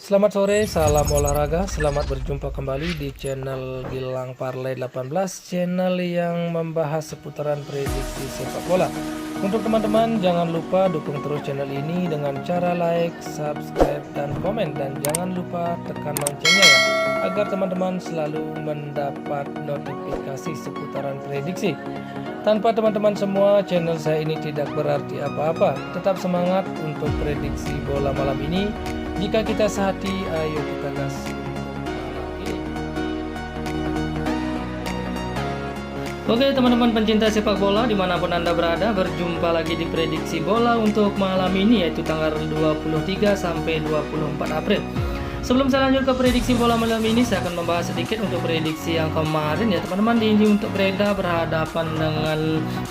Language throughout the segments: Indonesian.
Selamat sore, salam olahraga. Selamat berjumpa kembali di channel Gilang Parlay 18, channel yang membahas seputaran prediksi sepak bola. Untuk teman-teman, jangan lupa dukung terus channel ini dengan cara like, subscribe, dan komen. Dan jangan lupa tekan loncengnya ya, agar teman-teman selalu mendapat notifikasi seputaran prediksi. Tanpa teman-teman semua, channel saya ini tidak berarti apa-apa. Tetap semangat untuk prediksi bola malam ini. Jika kita sehati, ayo kita gas untuk malam ini. Oke teman-teman pencinta sepak bola dimanapun Anda berada, berjumpa lagi di prediksi bola untuk malam ini, yaitu tanggal 23 sampai 24 April. Sebelum saya lanjut ke prediksi bola malam ini, saya akan membahas sedikit untuk prediksi yang kemarin ya teman-teman. Ini untuk Breda berhadapan dengan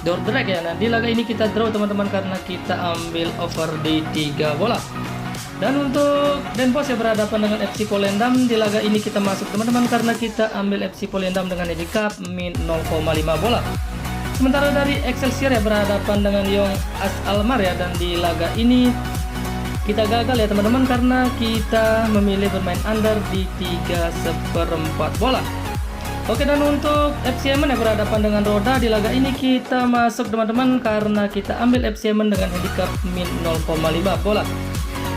Dordrecht ya. Nah di laga ini kita draw teman-teman karena kita ambil over di 3 bola. Dan untuk Den Bosch ya berhadapan dengan FC Volendam, di laga ini kita masuk teman-teman karena kita ambil FC Volendam dengan handicap min 0,5 bola. Sementara dari Excelsior ya berhadapan dengan Young AS Alkmaar ya, dan di laga ini kita gagal ya teman-teman karena kita memilih bermain under di 3/4 bola. Oke, dan untuk FC Emmen ya berhadapan dengan Roda, di laga ini kita masuk teman-teman karena kita ambil FC Emmen dengan handicap min 0,5 bola.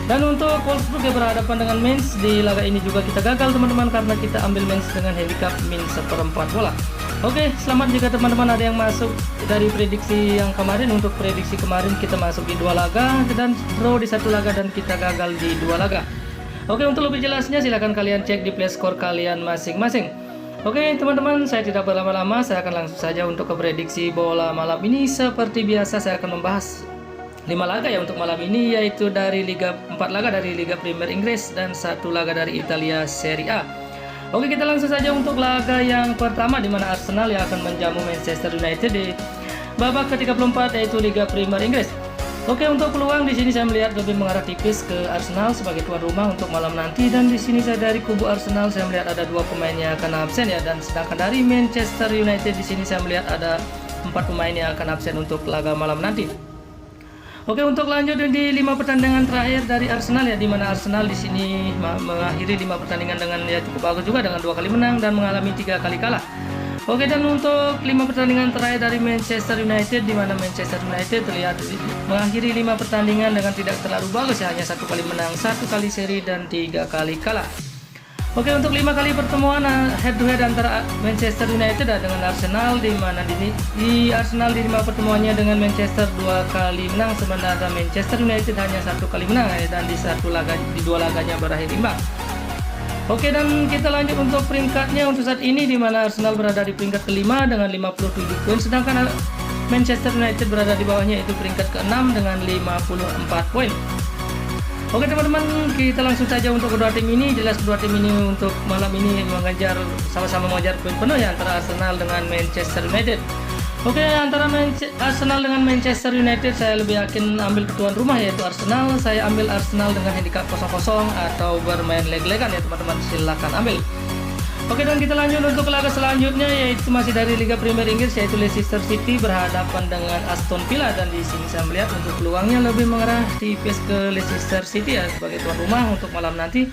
Dan untuk Wolfsburg ya berhadapan dengan Mainz, di laga ini juga kita gagal teman-teman karena kita ambil Mainz dengan handicap min 1/4 bola. Oke, selamat jika teman-teman ada yang masuk dari prediksi yang kemarin. Untuk prediksi kemarin kita masuk di 2 laga dan draw di 1 laga dan kita gagal di 2 laga. Oke, untuk lebih jelasnya silahkan kalian cek di play score kalian masing-masing. Oke teman-teman, saya tidak berlama-lama, saya akan langsung saja untuk ke prediksi bola malam ini. Seperti biasa saya akan membahas 5 laga ya untuk malam ini, yaitu dari 4 laga dari Liga Premier Inggris dan 1 laga dari Italia Serie A. Oke, kita langsung saja untuk laga yang pertama, di mana Arsenal yang akan menjamu Manchester United di babak ke-34 yaitu Liga Premier Inggris. Oke, untuk peluang di sini saya melihat lebih mengarah tipis ke Arsenal sebagai tuan rumah untuk malam nanti, dan di sini saya dari kubu Arsenal saya melihat ada 2 pemain yang akan absen ya, dan sedangkan dari Manchester United di sini saya melihat ada 4 pemain yang akan absen untuk laga malam nanti. Oke, untuk lanjut di 5 pertandingan terakhir dari Arsenal ya, di mana Arsenal di sini mengakhiri 5 pertandingan dengan ya cukup bagus juga dengan 2 kali menang dan mengalami 3 kali kalah. Oke, dan untuk 5 pertandingan terakhir dari Manchester United, di mana Manchester United terlihat mengakhiri 5 pertandingan dengan tidak terlalu bagus ya, hanya 1 kali menang, 1 kali seri dan 3 kali kalah. Oke, untuk 5 kali pertemuan head to head antara Manchester United dan Arsenal, di mana di Arsenal di 5 pertemuannya dengan Manchester 2 kali menang, sementara Manchester United hanya 1 kali menang dan di 2 laganya berakhir imbang. Oke, dan kita lanjut untuk peringkatnya untuk saat ini, di mana Arsenal berada di peringkat ke-5 dengan 57 poin, sedangkan Manchester United berada di bawahnya yaitu peringkat ke-6 dengan 54 poin. Oke teman-teman, kita langsung saja untuk kedua tim ini. Jelas kedua tim ini untuk malam ini sama-sama mengejar poin penuh ya, antara Arsenal dengan Manchester United. Oke, antara Arsenal dengan Manchester United saya lebih yakin ambil tuan rumah yaitu Arsenal. Saya ambil Arsenal dengan handicap 0-0 atau bermain leg-legan ya teman-teman, silahkan ambil. Oke, dan kita lanjut untuk laga selanjutnya, yaitu masih dari Liga Premier Inggris, yaitu Leicester City berhadapan dengan Aston Villa, dan di sini saya melihat untuk peluangnya lebih mengarah tipis ke Leicester City ya sebagai tuan rumah untuk malam nanti.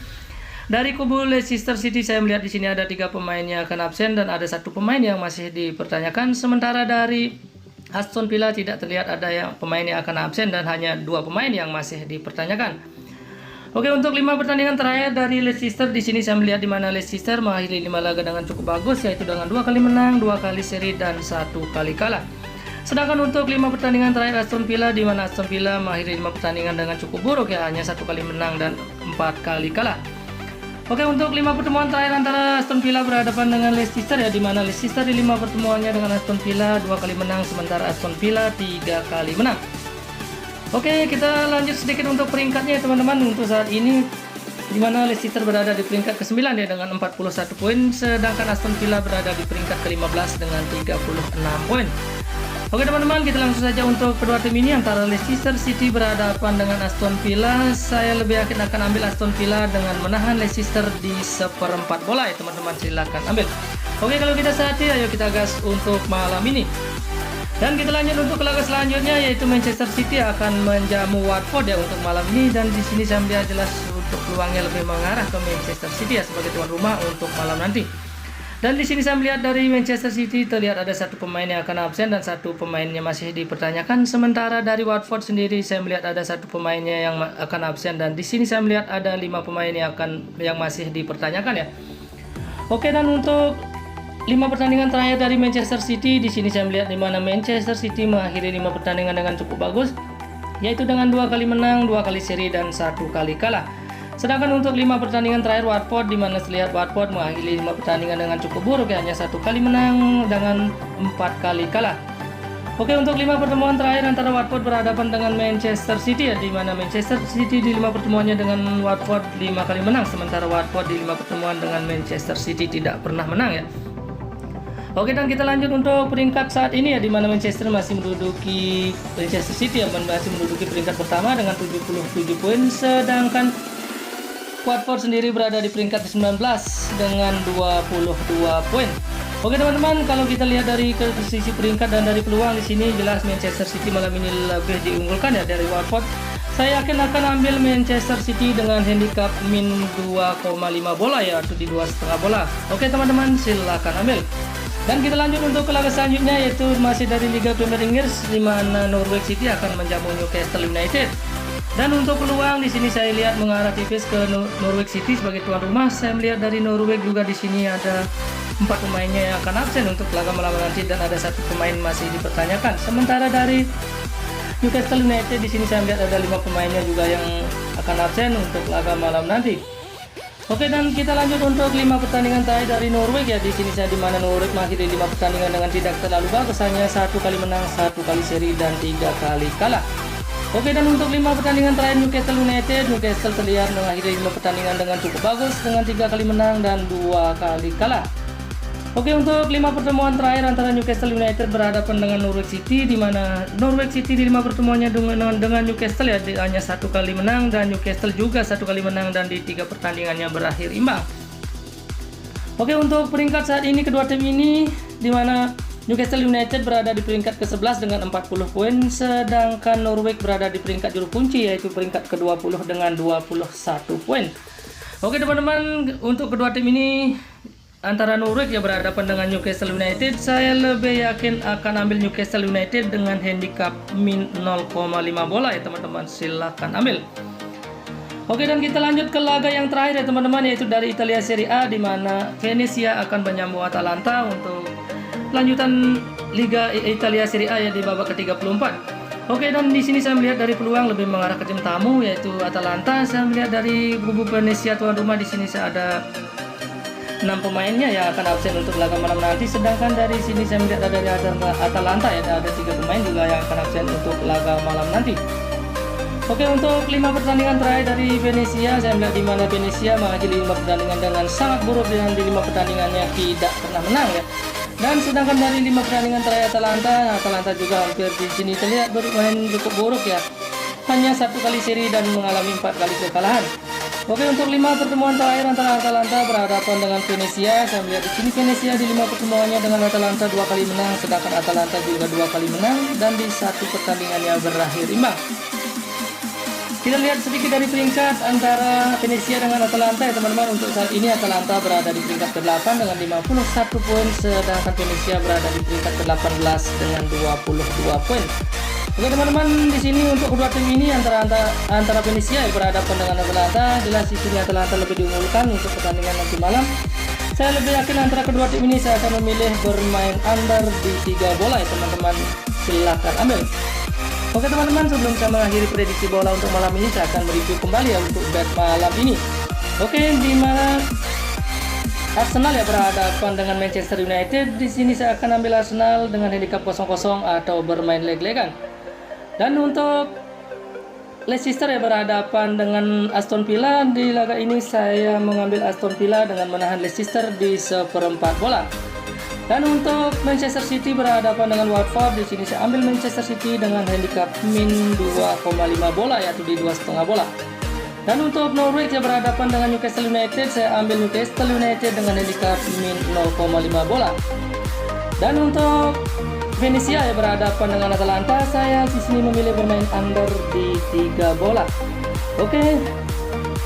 Dari kubu Leicester City saya melihat di sini ada 3 pemain yang akan absen dan ada 1 pemain yang masih dipertanyakan, sementara dari Aston Villa tidak terlihat ada pemain yang akan absen dan hanya 2 pemain yang masih dipertanyakan. Oke, untuk 5 pertandingan terakhir dari Leicester, di sini saya melihat di mana Leicester mengakhiri 5 laga dengan cukup bagus, yaitu dengan 2 kali menang, 2 kali seri dan 1 kali kalah. Sedangkan untuk 5 pertandingan terakhir Aston Villa, di mana Aston Villa mengakhiri 5 pertandingan dengan cukup buruk ya, hanya 1 kali menang dan 4 kali kalah. Oke, untuk 5 pertemuan terakhir antara Aston Villa berhadapan dengan Leicester ya, di mana Leicester di 5 pertemuannya dengan Aston Villa 2 kali menang, sementara Aston Villa 3 kali menang. Oke, kita lanjut sedikit untuk peringkatnya ya teman-teman. Untuk saat ini di mana Leicester berada di peringkat ke-9 ya dengan 41 poin, sedangkan Aston Villa berada di peringkat ke-15 dengan 36 poin. Oke teman-teman, kita langsung saja untuk kedua tim ini antara Leicester City berhadapan dengan Aston Villa. Saya lebih yakin akan ambil Aston Villa dengan menahan Leicester di 1/4 bola ya teman-teman, silahkan ambil. Oke, kalau kita sehati, ayo kita gas untuk malam ini. Dan kita lanjut untuk laga selanjutnya, yaitu Manchester City akan menjamu Watford ya untuk malam ini, dan di sini saya melihat jelas untuk peluangnya lebih mengarah ke Manchester City ya sebagai tuan rumah untuk malam nanti. Dan di sini saya melihat dari Manchester City terlihat ada satu pemain yang akan absen dan satu pemainnya masih dipertanyakan. Sementara dari Watford sendiri saya melihat ada satu pemainnya yang akan absen dan di sini saya melihat ada 5 pemain yang masih dipertanyakan ya. Oke, dan untuk 5 pertandingan terakhir dari Manchester City, di sini saya melihat di mana Manchester City mengakhiri 5 pertandingan dengan cukup bagus, yaitu dengan 2 kali menang, 2 kali seri dan 1 kali kalah. Sedangkan untuk 5 pertandingan terakhir Watford, di mana terlihat Watford mengakhiri 5 pertandingan dengan cukup buruk ya, hanya 1 kali menang dengan 4 kali kalah. Oke, untuk 5 pertemuan terakhir antara Watford berhadapan dengan Manchester City ya, di mana Manchester City di 5 pertemuannya dengan Watford 5 kali menang, sementara Watford di 5 pertemuan dengan Manchester City tidak pernah menang ya. Oke, dan kita lanjut untuk peringkat saat ini ya, di mana Manchester City yang masih menduduki peringkat pertama dengan 77 poin, sedangkan Watford sendiri berada di peringkat ke-19 dengan 22 poin. Oke teman-teman, kalau kita lihat dari sisi peringkat dan dari peluang di sini jelas Manchester City malam ini lebih diunggulkan ya dari Watford. Saya yakin akan ambil Manchester City dengan handicap min 2,5 bola ya, atau di 2,5 bola. Oke teman-teman, silakan ambil. Dan kita lanjut untuk ke laga selanjutnya, yaitu masih dari Liga Premier Inggris, di mana Norwich City akan menjamu Newcastle United. Dan untuk peluang di sini saya lihat mengarah tipis ke Norwich City sebagai tuan rumah. Saya melihat dari Norwich juga di sini ada 4 pemainnya yang akan absen untuk laga malam nanti dan ada 1 pemain masih dipertanyakan. Sementara dari Newcastle United di sini saya melihat ada 5 pemainnya juga yang akan absen untuk laga malam nanti. Oke, dan kita lanjut untuk 5 pertandingan terakhir dari Norwich ya. Di sini saya di mana Norwich mengakhiri 5 pertandingan dengan tidak terlalu bagus, hanya 1 kali menang, 1 kali seri dan 3 kali kalah. Oke, dan untuk 5 pertandingan terakhir Newcastle terlihat mengakhiri 5 pertandingan dengan cukup bagus dengan 3 kali menang dan 2 kali kalah. Oke, untuk 5 pertemuan terakhir antara Newcastle United berhadapan dengan Norwich City, di mana Norwich City di 5 pertemuannya dengan Newcastle ya hanya 1 kali menang dan Newcastle juga 1 kali menang dan di 3 pertandingannya berakhir imbang. Oke, untuk peringkat saat ini kedua tim ini, di mana Newcastle United berada di peringkat ke-11 dengan 40 poin, sedangkan Norwich berada di peringkat juru kunci yaitu peringkat ke-20 dengan 21 poin. Oke teman-teman, untuk kedua tim ini antara Norwich ya berhadapan dengan Newcastle United, saya lebih yakin akan ambil Newcastle United dengan handicap min 0,5 bola ya teman-teman, silakan ambil. Oke, dan kita lanjut ke laga yang terakhir ya teman-teman, yaitu dari Italia Serie A, di mana Venezia akan menyambut Atalanta untuk lanjutan Liga Italia Serie A ya di babak ke-34. Oke, dan di sini saya melihat dari peluang lebih mengarah ke tim tamu yaitu Atalanta. Saya melihat dari kubu Venezia tuan rumah, di sini saya ada 6 pemainnya yang akan absen untuk laga malam nanti, sedangkan dari sini saya melihat ada dari Atalanta ya ada 3 pemain juga yang akan absen untuk laga malam nanti. Oke, untuk 5 pertandingan terakhir dari Venezia, saya melihat di mana Venezia mengakhiri 5 pertandingan dengan sangat buruk dan di 5 pertandingannya tidak pernah menang ya. Dan sedangkan dari 5 pertandingan terakhir Atalanta juga hampir di sini terlihat bermain cukup buruk ya. Hanya 1 kali seri dan mengalami 4 kali kekalahan. Oke, untuk 5 pertemuan terakhir antara Atalanta berhadapan dengan Venezia, saya melihat di sini Venezia di 5 pertemuannya dengan Atalanta 2 kali menang, sedangkan Atalanta juga 2 kali menang dan di 1 pertandingannya berakhir imbang. Kita lihat sedikit dari peringkat antara Venezia dengan Atalanta ya teman-teman. Untuk saat ini Atalanta berada di peringkat ke-8 dengan 51 poin, sedangkan Venezia berada di peringkat ke-18 dengan 22 poin. Oke teman-teman, di sini untuk kedua tim ini antara Venezia yang berhadapan dengan Atalanta, jelas di sini Atalanta lebih diunggulkan untuk pertandingan nanti malam. Saya lebih yakin antara kedua tim ini saya akan memilih bermain under di 3 bola ya teman-teman. Silakan ambil. Oke teman-teman, sebelum saya mengakhiri prediksi bola untuk malam ini, saya akan mereview kembali ya untuk bet malam ini. Oke, di mana Arsenal ya berhadapan dengan Manchester United. Di sini saya akan ambil Arsenal dengan handicap 0-0 atau bermain leg-legan. Dan untuk Leicester ya berhadapan dengan Aston Villa, di laga ini saya mengambil Aston Villa dengan menahan Leicester di 1/4 bola. Dan untuk Manchester City berhadapan dengan Watford, di sini saya ambil Manchester City dengan handicap min 2,5 bola yaitu di 2,5 bola. Dan untuk Norwich yang berhadapan dengan Newcastle United, saya ambil Newcastle United dengan handicap min 0,5 bola. Dan untuk Venezia yang berhadapan dengan Atalanta, saya di sini memilih bermain under di 3 bola. Oke.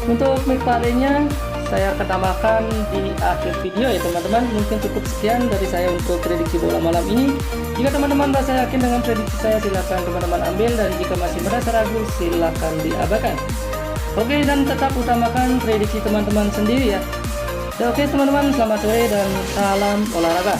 Untuk McFarlane-nya saya akan tambahkan di akhir video ya teman-teman. Mungkin cukup sekian dari saya untuk prediksi bola malam ini. Jika teman-teman merasa yakin dengan prediksi saya, silakan teman-teman ambil, dan jika masih merasa ragu, silakan diabaikan. Oke, dan tetap utamakan prediksi teman-teman sendiri ya. Oke teman-teman, selamat sore dan salam olahraga.